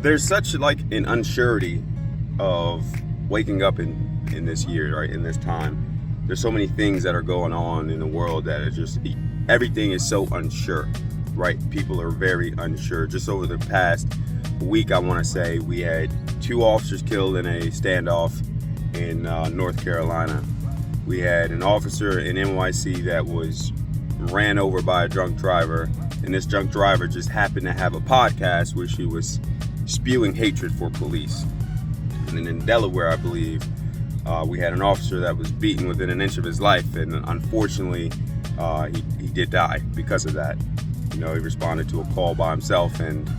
there's such like an unsurety of waking up in this year, right? In this time, there's so many things that are going on in the world that are just, everything is so unsure, right? People are very unsure. Just over the past week, I want to say we had 2 officers killed in a standoff in North Carolina. We had an officer in NYC that was ran over by a drunk driver, and this drunk driver just happened to have a podcast where she was spewing hatred for police. And then in Delaware, I believe, we had an officer that was beaten within an inch of his life, and unfortunately, he did die because of that. You know, he responded to a call by himself, and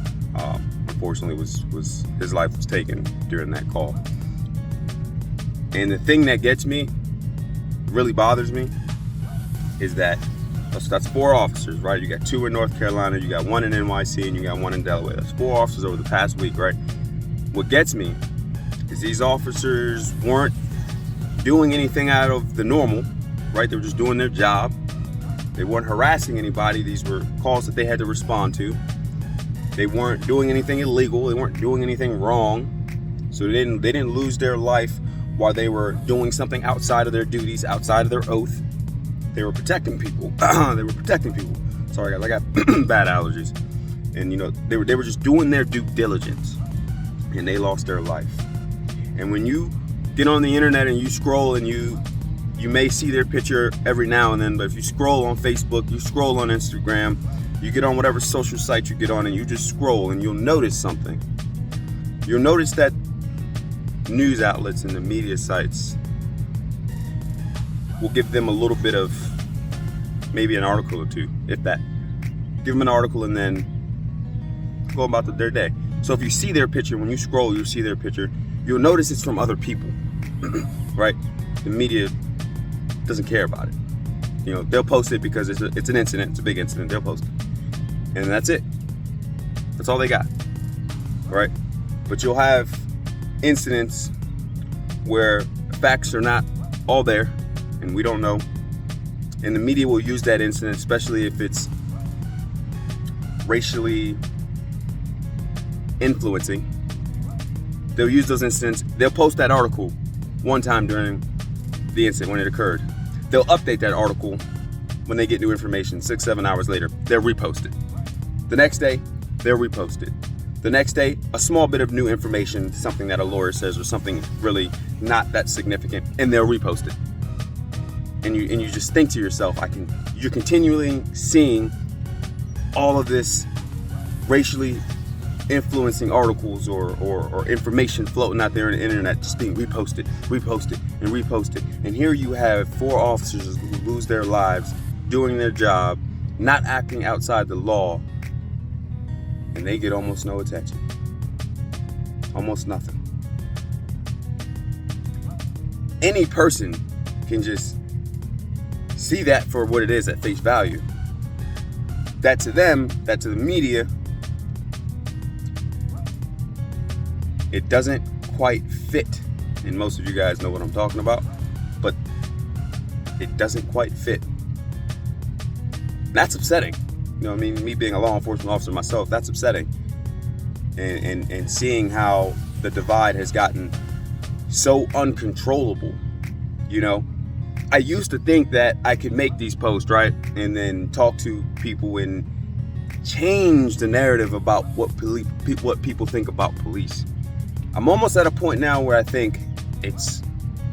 unfortunately, his life was taken during that call. And the thing that gets me, really bothers me, is that that's 4 officers, right? You got 2 in North Carolina, you got 1 in NYC, and you got 1 in Delaware. That's 4 officers over the past week, right? What gets me is these officers weren't doing anything out of the normal, right? They were just doing their job. They weren't harassing anybody. These were calls that they had to respond to. They weren't doing anything illegal. They weren't doing anything wrong. So they didn't lose their life while they were doing something outside of their duties, outside of their oath. They were protecting people. They were protecting people. Sorry, I got bad allergies. And you know, they were just doing their due diligence, and they lost their life. And when you get on the internet and you scroll, and you may see their picture every now and then, but if you scroll on Facebook, you scroll on Instagram, you get on whatever social site you get on, and you just scroll, and you'll notice something. You'll notice that news outlets and the media sites will give them a little bit of maybe an article or 2, if that. Give them an article and then go about their day. So if you see their picture, when you scroll, you'll see their picture, you'll notice it's from other people, right? The media doesn't care about it. You know, they'll post it because it's an incident, it's a big incident, they'll post it. And that's it. That's all they got, right? But you'll have incidents where facts are not all there, and we don't know. And the media will use that incident, especially if it's racially influencing. They'll use those incidents. They'll post that article one time during the incident when it occurred. They'll update that article when they get new information 6-7 hours later. They'll repost it. The next day, they'll repost it. The next day, a small bit of new information, something that a lawyer says or something really not that significant, and they'll repost it. And you just think to yourself, you're continually seeing all of this racially influencing articles or information floating out there on the internet just being reposted, and reposted. And here you have 4 officers who lose their lives doing their job, not acting outside the law, and they get almost no attention. Almost nothing. Any person can just see that for what it is at face value. That to them, that to the media, it doesn't quite fit. And most of you guys know what I'm talking about, but it doesn't quite fit. That's upsetting. You know what I mean? Me being a law enforcement officer myself, that's upsetting. And seeing how the divide has gotten so uncontrollable. You know, I used to think that I could make these posts, right? And then talk to people and change the narrative about what people think about police. I'm almost at a point now where I think it's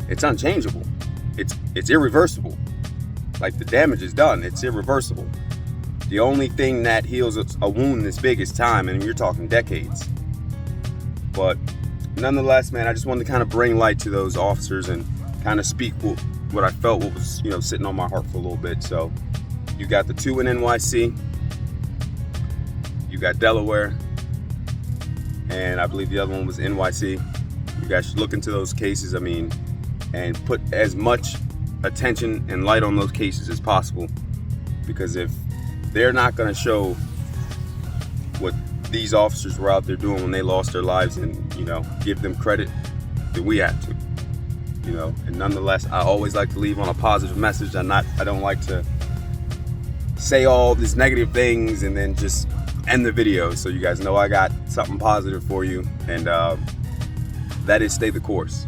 unchangeable. It's irreversible. Like, the damage is done. It's irreversible. The only thing that heals a wound this big is time, and you're talking decades. But nonetheless, man, I just wanted to kind of bring light to those officers and kind of speak what I felt, what was, you know, sitting on my heart for a little bit. So you got the 2 in NYC, you got Delaware, and I believe the other one was NYC. You guys should look into those cases, and put as much attention and light on those cases as possible, because if they're not going to show what these officers were out there doing when they lost their lives and, you know, give them credit, then we have to. You know, and nonetheless, I always like to leave on a positive message. I don't like to say all these negative things and then just end the video so you guys know I got something positive for you, and that is stay the course.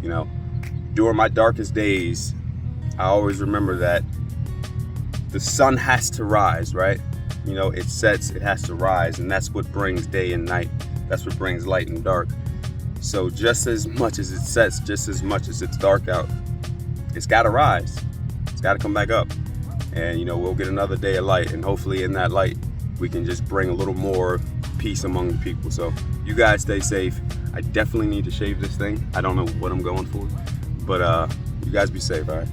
You know, during my darkest days, I always remember that the sun has to rise, right? You know, it sets, it has to rise, and that's what brings day and night. That's what brings light and dark. So just as much as it sets, just as much as it's dark out, it's got to rise. It's got to come back up. And, you know, we'll get another day of light, and hopefully in that light, we can just bring a little more peace among the people. So you guys stay safe. I definitely need to shave this thing. I don't know what I'm going for, but you guys be safe, all right?